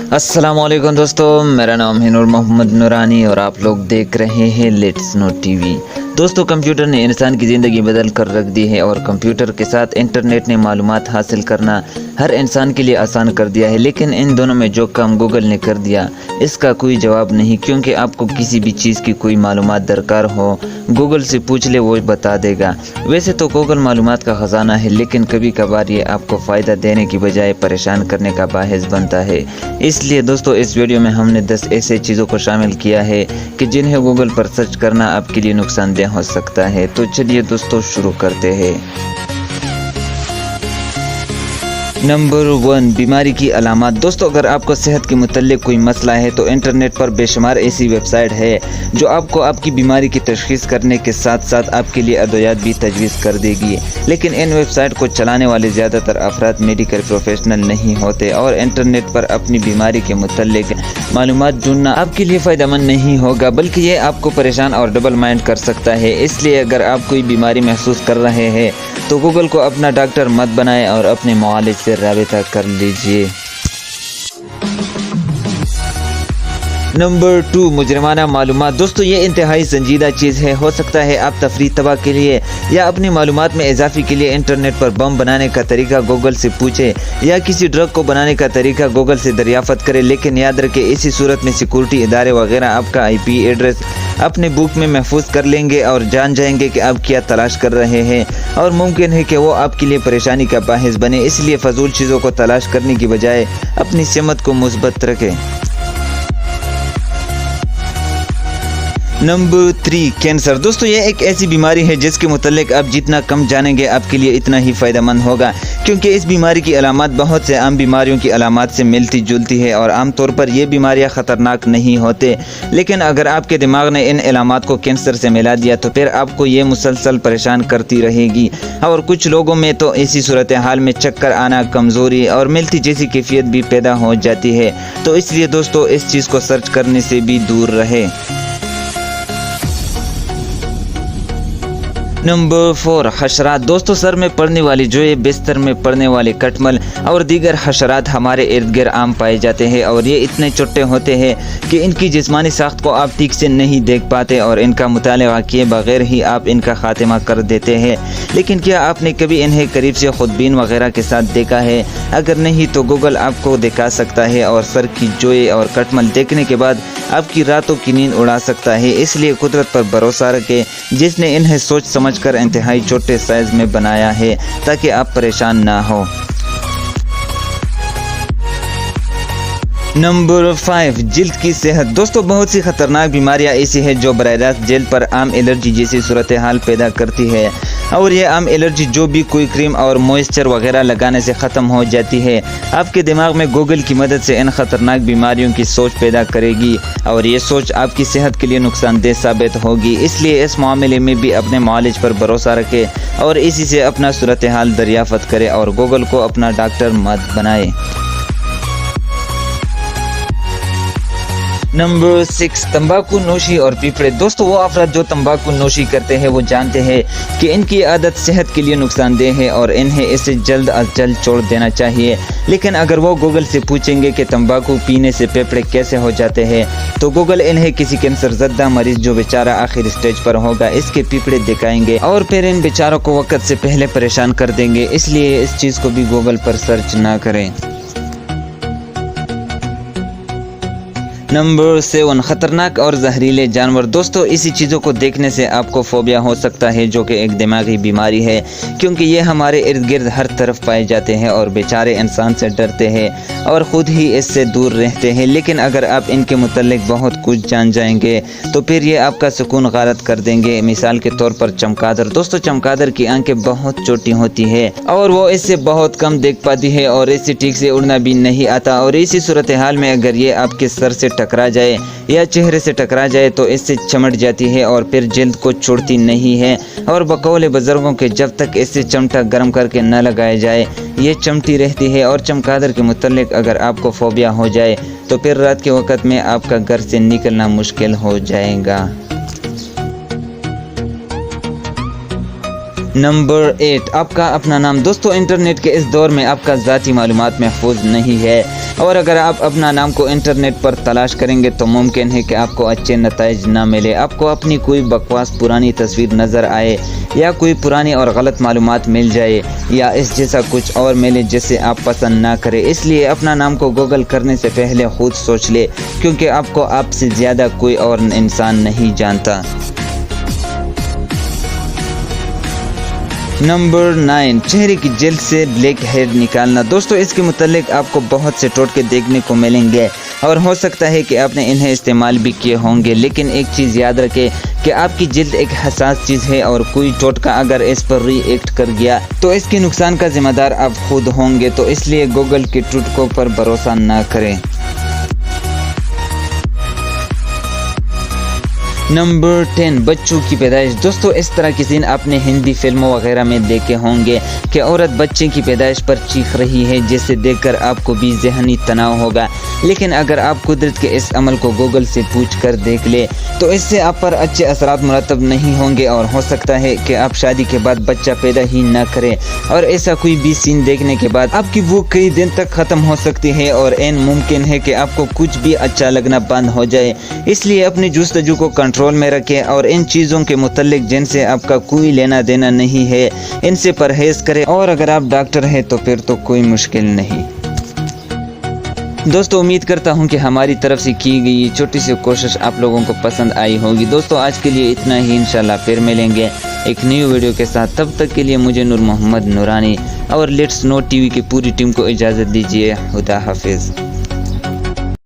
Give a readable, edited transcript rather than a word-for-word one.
अस्सलाम वालेकुम दोस्तों, मेरा नाम है नूर मोहम्मद नूरानी और आप लोग देख रहे हैं लेट्स नो टीवी। दोस्तों, कंप्यूटर ने इंसान की ज़िंदगी बदल कर रख दी है और कंप्यूटर के साथ इंटरनेट ने मालूमात हासिल करना हर इंसान के लिए आसान कर दिया है। लेकिन इन दोनों में जो काम गूगल ने कर दिया इसका कोई जवाब नहीं, क्योंकि आपको किसी भी चीज़ की कोई मालूमात दरकार हो गूगल से पूछ ले, वो बता देगा। वैसे तो गूगल मालूमात का ख़जाना है, लेकिन कभी कभार ये आपको फ़ायदा देने की बजाय परेशान करने का बाहिस बनता है। इसलिए दोस्तों, इस वीडियो में हमने 10 ऐसे चीज़ों को शामिल किया है कि जिन्हें गूगल पर सर्च करना आपके लिए नुकसानदेह हो सकता है। तो चलिए दोस्तों शुरू करते हैं। नंबर 1, बीमारी की अलामत। दोस्तों, अगर आपको सेहत के मुतल्लिक कोई मसला है तो इंटरनेट पर बेशुमार ऐसी वेबसाइट है जो आपको आपकी बीमारी की तशखीस करने के साथ साथ आपके लिए अदवियात भी तजवीज़ कर देगी। लेकिन इन वेबसाइट को चलाने वाले ज़्यादातर अफराद मेडिकल प्रोफेशनल नहीं होते और इंटरनेट पर अपनी बीमारी के मुतल्लिक मालूमात ढूंढना आपके लिए फ़ायदेमंद नहीं होगा, बल्कि ये आपको परेशान और डबल माइंड कर सकता है। इसलिए अगर आप कोई बीमारी महसूस कर रहे हैं तो गूगल को अपना डॉक्टर मत बनाएं और अपने मुआलिज से राबिता कर लीजिए। नंबर 2, मुजरिमाना मालूमात। दोस्तों, ये इंतहाई संजीदा चीज़ है। हो सकता है आप तफरीह तबाह के लिए या अपनी मालूमात में इजाफे के लिए इंटरनेट पर बम बनाने का तरीका गूगल से पूछें या किसी ड्रग को बनाने का तरीका गूगल से दरियाफ्त करें। लेकिन याद रखें, इसी सूरत में सिक्योरिटी इदारे वगैरह आपका IP एड्रेस अपने बुक में महफूज कर लेंगे और जान जाएंगे कि आप क्या तलाश कर रहे हैं, और मुमकिन है कि वो आपके लिए परेशानी का बाहिस बने। इसलिए फजूल चीज़ों को तलाश करने की बजाय अपनी सेहत को मुस्बत रखें। Number 3, cancer. दोस्तों, ये एक ऐसी बीमारी है जिसके मुतल्लिक आप जितना कम जानेंगे आपके लिए इतना ही फ़ायदेमंद होगा, क्योंकि इस बीमारी की अलामत बहुत से आम बीमारियों की अलामत से मिलती जुलती है और आमतौर पर ये बीमारियां ख़तरनाक नहीं होते। लेकिन अगर आपके दिमाग ने इन अलामत को कैंसर से मिला दिया तो फिर आपको ये मुसलसल परेशान करती रहेगी। और कुछ लोगों में तो ऐसी सूरत हाल में चक्कर आना, कमज़ोरी और मिलती जैसी कैफियत भी पैदा हो जाती है। तो इसलिए दोस्तों, इस चीज़ को सर्च करने से भी दूर रहे। नंबर 4, हशरात। दोस्तों, सर में पड़ने वाली जोए, बिस्तर में पड़ने वाले कटमल और दीगर हशरात हमारे इर्द गिर्द आम पाए जाते हैं और ये इतने चुट्टे होते हैं कि इनकी जिस्मानी साख्त को आप ठीक से नहीं देख पाते और इनका मुताला किए बगैर ही आप इनका खात्मा कर देते हैं। लेकिन क्या आपने कभी इन्हें करीब से खुदबीन वगैरह के साथ देखा है? अगर नहीं तो गूगल आपको दिखा सकता है और सर की जोए और कटमल देखने के बाद आपकी रातों की नींद उड़ा सकता है। इसलिए कुदरत पर भरोसा रखें, जिसने इन्हें सोच समझ कर इंतहाई छोटे साइज में बनाया है ताकि आप परेशान ना हो। नंबर 5, जिल्द की सेहत। दोस्तों, बहुत सी खतरनाक बीमारियां ऐसी हैं जो बराह रास्त जिल्द पर आम एलर्जी जैसी सूरत हाल पैदा करती है और ये आम एलर्जी जो भी कोई क्रीम और मॉइस्चर वगैरह लगाने से ख़त्म हो जाती है। आपके दिमाग में गूगल की मदद से इन खतरनाक बीमारियों की सोच पैदा करेगी और ये सोच आपकी सेहत के लिए नुकसानदेह साबित होगी। इसलिए इस मामले में भी अपने मुआलिज पर भरोसा रखें और इसी से अपना सूरत हाल दरियाफ्त करें और गूगल को अपना डॉक्टर मत बनाए। नंबर 6, तंबाकू नोशी और पीपड़े। दोस्तों, वो अफराद जो तंबाकू नोशी करते हैं वो जानते हैं कि इनकी आदत सेहत के लिए नुकसानदेह है और इन्हें इसे जल्द अज जल्द छोड़ देना चाहिए। लेकिन अगर वो गूगल से पूछेंगे कि तंबाकू पीने से फेफड़े कैसे हो जाते हैं तो गूगल इन्हें किसी कैंसर ज़दा मरीज जो बेचारा आखिरी स्टेज पर होगा इसके पीपड़े दिखाएंगे और फिर इन बेचारों को वक्त से पहले परेशान कर देंगे। इसलिए इस चीज़ को भी गूगल पर सर्च ना करें। नंबर 7, खतरनाक और जहरीले जानवर। दोस्तों, इसी चीज़ों को देखने से आपको फोबिया हो सकता है जो कि एक दिमागी बीमारी है, क्योंकि ये हमारे इर्द गिर्द हर तरफ पाए जाते हैं और बेचारे इंसान से डरते हैं और ख़ुद ही इससे दूर रहते हैं। लेकिन अगर आप इनके मुतल्लिक बहुत कुछ जान जाएंगे तो फिर ये आपका सुकून गारत कर देंगे। मिसाल के तौर पर चमगादड़। दोस्तों, चमगादड़ की आंखें बहुत छोटी होती है और वो इससे बहुत कम देख पाती है और इससे ठीक से उड़ना भी नहीं आता। और इसी सूरत हाल में अगर ये आपके सर से टकरा जाए या चेहरे से टकरा जाए तो इससे चमट जाती है और फिर जल्द को छोड़ती नहीं है। और बकौले बुजुर्गों के जब तक इससे चमटा गर्म करके न लगाया जाए ये चमटी रहती है। और चमगादड़ के मुतल्लिक अगर आपको फोबिया हो जाए तो फिर रात के वक्त में आपका घर से निकलना मुश्किल हो जाएगा। नंबर 8, आपका अपना नाम। दोस्तों, इंटरनेट के इस दौर में आपका ज़ाती मालूमात महफूज नहीं है, और अगर आप अपना नाम को इंटरनेट पर तलाश करेंगे तो मुमकिन है कि आपको अच्छे नताइज ना मिले। आपको अपनी कोई बकवास पुरानी तस्वीर नज़र आए, या कोई पुरानी और गलत मालूमात मिल जाए, या इस जैसा कुछ और मिले जिसे आप पसंद ना करें। इसलिए अपना नाम को गूगल करने से पहले खुद सोच ले, क्योंकि आपको आपसे ज़्यादा कोई और इंसान नहीं जानता। नंबर 9, चेहरे की जेल से ब्लैक हेयर निकालना। दोस्तों, इसके मुतालिक आपको बहुत से टोटके देखने को मिलेंगे, और हो सकता है कि आपने इन्हें इस्तेमाल भी किए होंगे, लेकिन एक चीज़ याद रखें कि आपकी जिल्द एक हसास चीज़ है, और कोई टोटका अगर इस पर रिएक्ट कर गया तो इसके नुकसान का जिम्मेदार आप खुद होंगे। तो इसलिए गूगल के टोटकों पर भरोसा ना करें। नंबर 10, बच्चों की पैदाइश। दोस्तों, इस तरह के सीन आपने हिंदी फिल्मों वगैरह में देखे होंगे कि औरत बच्चे की पैदाइश पर चीख रही है, जिसे देखकर आपको भी ज़हनी तनाव होगा। लेकिन अगर आप कुदरत के इस अमल को गूगल से पूछ कर देख ले तो इससे आप पर अच्छे असरात मुरतब नहीं होंगे, और हो सकता है कि आप शादी के बाद बच्चा पैदा ही ना करें। और ऐसा कोई भी सीन देखने के बाद आपकी भूख कई दिन तक ख़त्म हो सकती है, और एन मुमकिन है कि आपको कुछ भी अच्छा लगना बंद हो जाए। इसलिए अपनी जुस्तजू को कंट्रोल में रखें, और इन चीज़ों के मुतालिक जिनसे आपका कोई लेना देना नहीं है, इनसे परहेज करें। और अगर आप डॉक्टर हैं तो फिर तो कोई मुश्किल नहीं। दोस्तों, उम्मीद करता हूं कि हमारी तरफ से की गई ये छोटी सी कोशिश आप लोगों को पसंद आई होगी। दोस्तों, आज के लिए इतना ही। इंशाल्लाह फिर मिलेंगे एक न्यू वीडियो के साथ। तब तक के लिए मुझे नूर मोहम्मद नूरानी और लेट्स नो टीवी की पूरी टीम को इजाज़त दीजिए। खुदा हाफिज़।